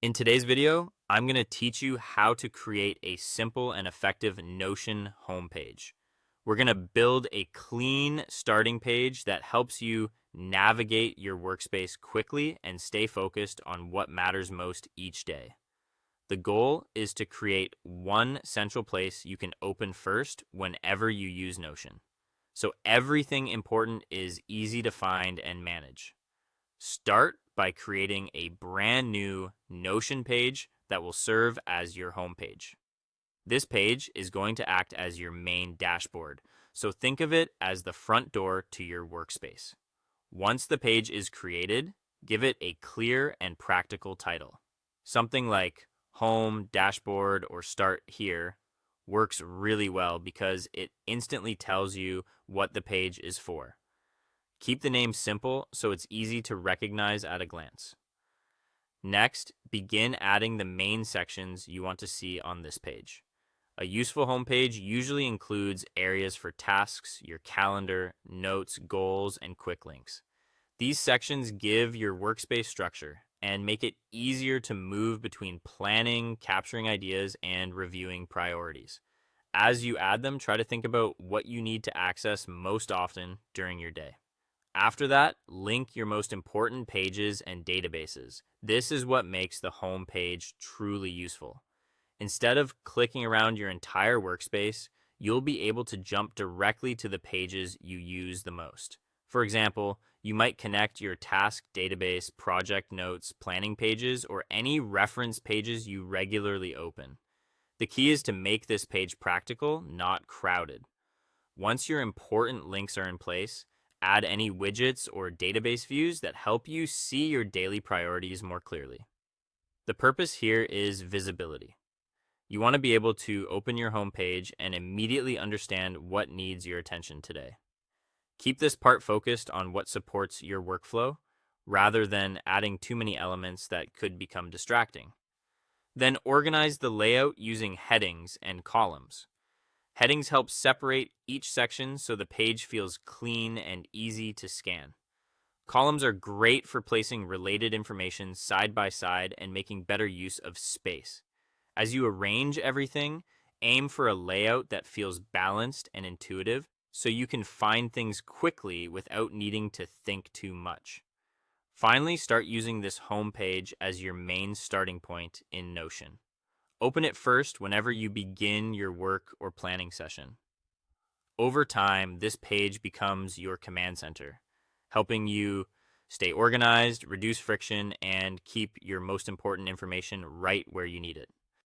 In today's video, I'm going to teach you how to create a simple and effective Notion homepage. We're going to build a clean starting page that helps you navigate your workspace quickly and stay focused on what matters most each day. The goal is to create one central place you can open first whenever you use Notion. So everything important is easy to find and manage. Start by creating a brand new Notion page that will serve as your home page. This page is going to act as your main dashboard, so think of it as the front door to your workspace. Once the page is created, give it a clear and practical title. Something like Home, Dashboard, or Start Here works really well because it instantly tells you what the page is for. Keep the name simple so it's easy to recognize at a glance. Next, begin adding the main sections you want to see on this page. A useful homepage usually includes areas for tasks, your calendar, notes, goals, and quick links. These sections give your workspace structure and make it easier to move between planning, capturing ideas, and reviewing priorities. As you add them, try to think about what you need to access most often during your day. After that, link your most important pages and databases. This is what makes the home page truly useful. Instead of clicking around your entire workspace, you'll be able to jump directly to the pages you use the most. For example, you might connect your task database, project notes, planning pages, or any reference pages you regularly open. The key is to make this page practical, not crowded. Once your important links are in place, add any widgets or database views that help you see your daily priorities more clearly. The purpose here is visibility. You want to be able to open your homepage and immediately understand what needs your attention today. Keep this part focused on what supports your workflow rather than adding too many elements that could become distracting. Then organize the layout using headings and columns. Headings help separate each section so the page feels clean and easy to scan. Columns are great for placing related information side by side and making better use of space. As you arrange everything, aim for a layout that feels balanced and intuitive so you can find things quickly without needing to think too much. Finally, start using this home page as your main starting point in Notion. Open it first whenever you begin your work or planning session. Over time, this page becomes your command center, helping you stay organized, reduce friction, and keep your most important information right where you need it.